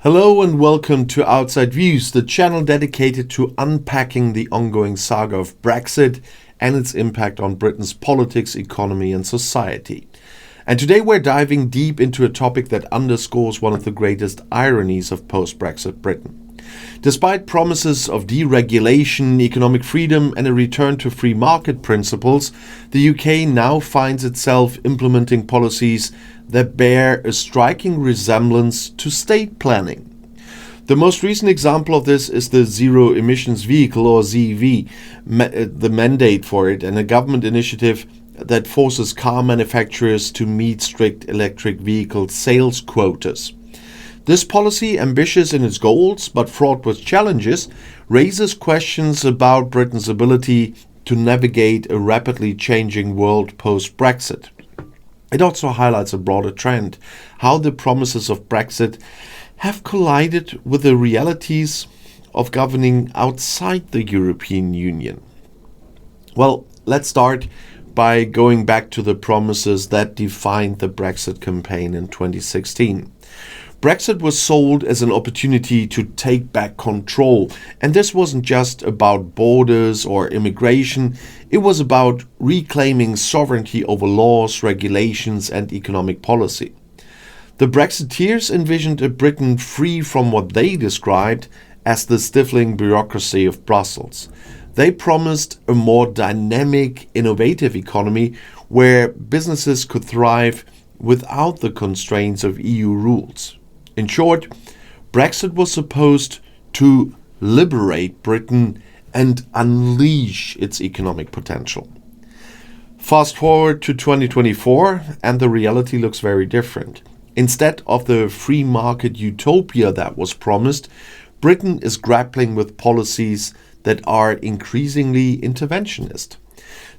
Hello and welcome to Outside Views, the channel dedicated to unpacking the ongoing saga of Brexit and its impact on Britain's politics, economy and society. And today we're diving deep into a topic that underscores one of the greatest ironies of post-Brexit Britain. Despite promises of deregulation, economic freedom and a return to free market principles, the UK now finds itself implementing policies that bear a striking resemblance to state planning. The most recent example of this is the Zero Emissions Vehicle, or ZEV, the mandate for it, and a government initiative that forces car manufacturers to meet strict electric vehicle sales quotas. This policy, ambitious in its goals but fraught with challenges, raises questions about Britain's ability to navigate a rapidly changing world post-Brexit. It also highlights a broader trend, how the promises of Brexit have collided with the realities of governing outside the European Union. Well, let's start by going back to the promises that defined the Brexit campaign in 2016. Brexit was sold as an opportunity to take back control, and this wasn't just about borders or immigration, it was about reclaiming sovereignty over laws, regulations and economic policy. The Brexiteers envisioned a Britain free from what they described as the stifling bureaucracy of Brussels. They promised a more dynamic, innovative economy where businesses could thrive without the constraints of EU rules. In short, Brexit was supposed to liberate Britain and unleash its economic potential. Fast forward to 2024 and the reality looks very different. Instead of the free market utopia that was promised, Britain is grappling with policies that are increasingly interventionist.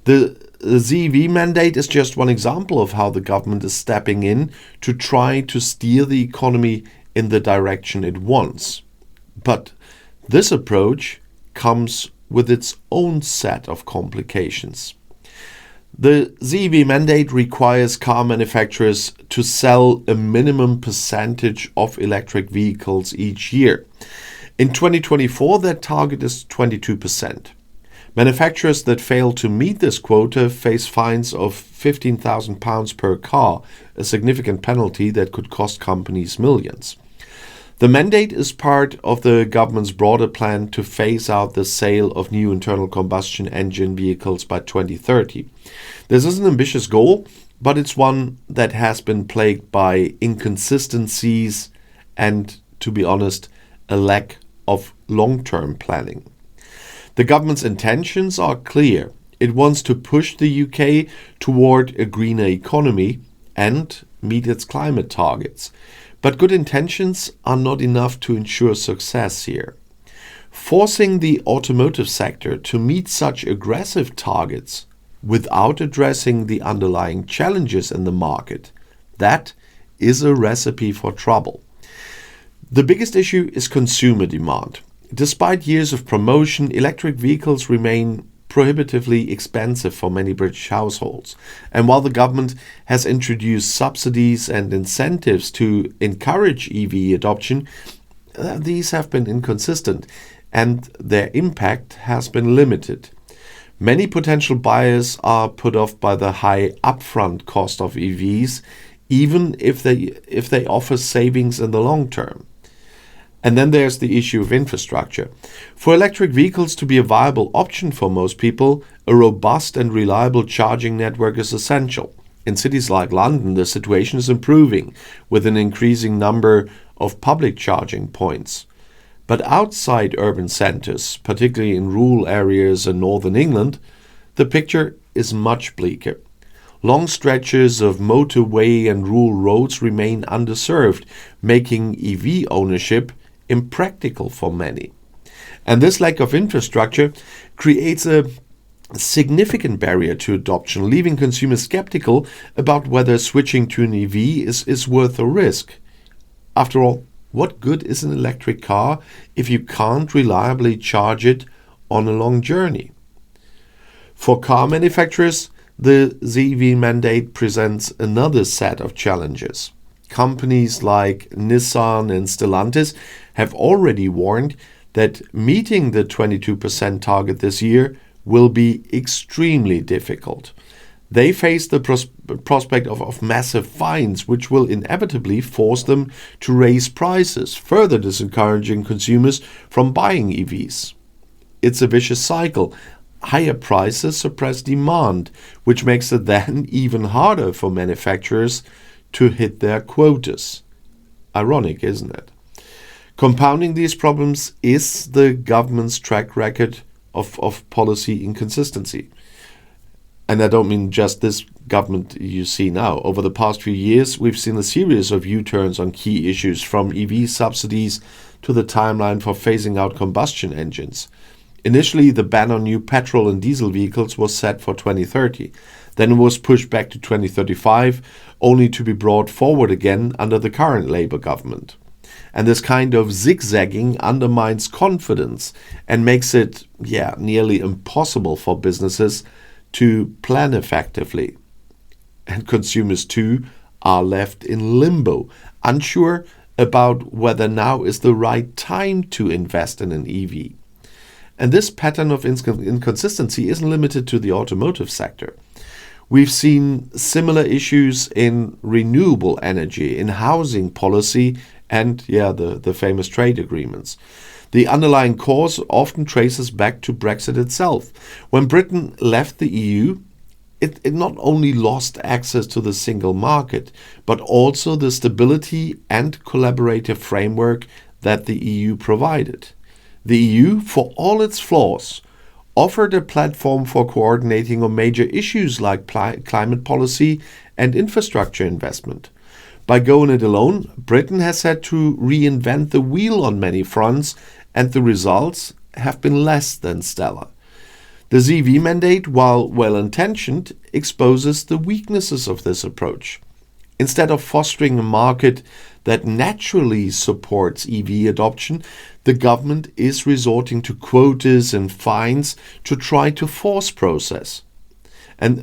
The ZEV mandate is just one example of how the government is stepping in to try to steer the economy in the direction it wants. But this approach comes with its own set of complications. The ZEV mandate requires car manufacturers to sell a minimum percentage of electric vehicles each year. In 2024, that target is 22%. Manufacturers that fail to meet this quota face fines of £15,000 per car, a significant penalty that could cost companies millions. The mandate is part of the government's broader plan to phase out the sale of new internal combustion engine vehicles by 2030. This is an ambitious goal, but it's one that has been plagued by inconsistencies and, to be honest, a lack of long-term planning. The government's intentions are clear. It wants to push the UK toward a greener economy and meet its climate targets. But good intentions are not enough to ensure success here. Forcing the automotive sector to meet such aggressive targets without addressing the underlying challenges in the market, that is a recipe for trouble. The biggest issue is consumer demand. Despite years of promotion, electric vehicles remain prohibitively expensive for many British households. And while the government has introduced subsidies and incentives to encourage EV adoption, these have been inconsistent and their impact has been limited. Many potential buyers are put off by the high upfront cost of EVs, even if they offer savings in the long term. And then there's the issue of infrastructure. For electric vehicles to be a viable option for most people, a robust and reliable charging network is essential. In cities like London, the situation is improving, with an increasing number of public charging points. But outside urban centres, particularly in rural areas in northern England, the picture is much bleaker. Long stretches of motorway and rural roads remain underserved, making EV ownership impractical for many. And this lack of infrastructure creates a significant barrier to adoption, leaving consumers skeptical about whether switching to an EV is worth the risk. After all, what good is an electric car if you can't reliably charge it on a long journey? For car manufacturers, the ZEV mandate presents another set of challenges. companies like Nissan and Stellantis have already warned that meeting the 22% target this year will be extremely difficult. They face the prospect of massive fines, which will inevitably force them to raise prices, further disencouraging consumers from buying EVs. It's a vicious cycle. Higher prices suppress demand, which makes it then even harder for manufacturers to hit their quotas. Ironic, isn't it? Compounding these problems is the government's track record of policy inconsistency. And I don't mean just this government you see now. Over the past few years, we've seen a series of U-turns on key issues, from EV subsidies to the timeline for phasing out combustion engines. Initially, the ban on new petrol and diesel vehicles was set for 2030. Then it was pushed back to 2035, only to be brought forward again under the current Labour government. And this kind of zigzagging undermines confidence and makes it, nearly impossible for businesses to plan effectively. And consumers too are left in limbo, unsure about whether now is the right time to invest in an EV. And this pattern of inconsistency isn't limited to the automotive sector. We've seen similar issues in renewable energy, in housing policy, and the famous trade agreements. The underlying cause often traces back to Brexit itself. When Britain left the EU, it not only lost access to the single market, but also the stability and collaborative framework that the EU provided. The EU, for all its flaws, offered a platform for coordinating on major issues like climate policy and infrastructure investment. By going it alone, Britain has had to reinvent the wheel on many fronts, and the results have been less than stellar. The ZV mandate, while well-intentioned, exposes the weaknesses of this approach. Instead of fostering a market that naturally supports EV adoption, the government is resorting to quotas and fines to try to force progress. And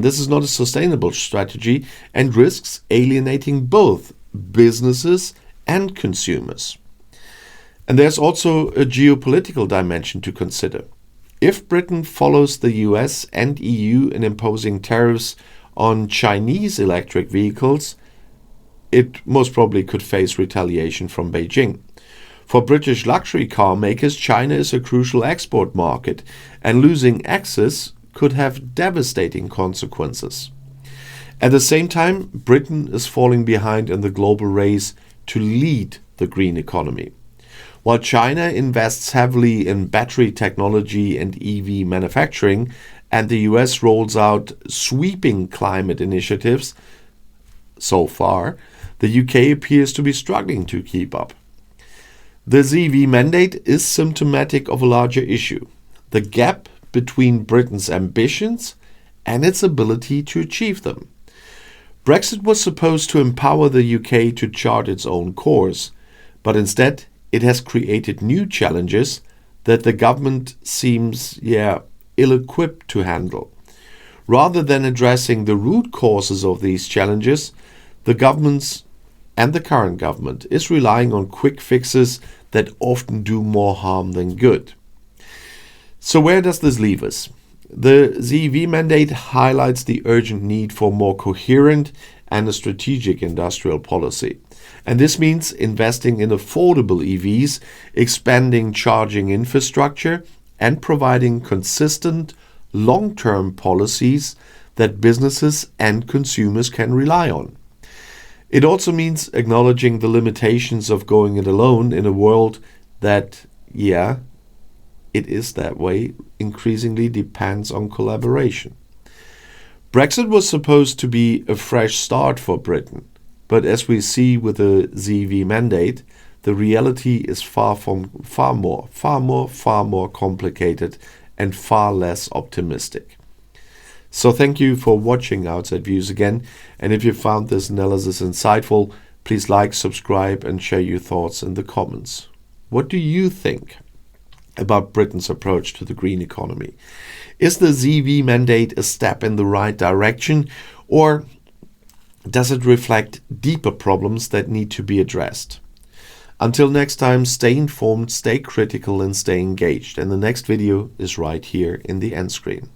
this is not a sustainable strategy and risks alienating both businesses and consumers. And there's also a geopolitical dimension to consider. If Britain follows the US and EU in imposing tariffs on Chinese electric vehicles, it most probably could face retaliation from Beijing. For British luxury car makers, China is a crucial export market, and losing access could have devastating consequences. At the same time, Britain is falling behind in the global race to lead the green economy. While China invests heavily in battery technology and EV manufacturing, and the US rolls out sweeping climate initiatives, so far, the UK appears to be struggling to keep up. The ZV mandate is symptomatic of a larger issue: the gap between Britain's ambitions and its ability to achieve them. Brexit was supposed to empower the UK to chart its own course, but instead it has created new challenges that the government seems, ill-equipped to handle. Rather than addressing the root causes of these challenges, the governments and the current government is relying on quick fixes that often do more harm than good. So where does this leave us? The ZEV mandate highlights the urgent need for more coherent and a strategic industrial policy. And this means investing in affordable EVs, expanding charging infrastructure, and providing consistent, long-term policies that businesses and consumers can rely on. It also means acknowledging the limitations of going it alone in a world that, it is that way, increasingly depends on collaboration. Brexit was supposed to be a fresh start for Britain, but as we see with the ZEV mandate, the reality is far more complicated and far less optimistic. So thank you for watching Outside Views again, and if you found this analysis insightful, please like, subscribe and share your thoughts in the comments. What do you think about Britain's approach to the green economy? Is the ZEV mandate a step in the right direction, or Does it reflect deeper problems that need to be addressed? Until next time, stay informed, stay critical, and stay engaged. And the next video is right here in the end screen.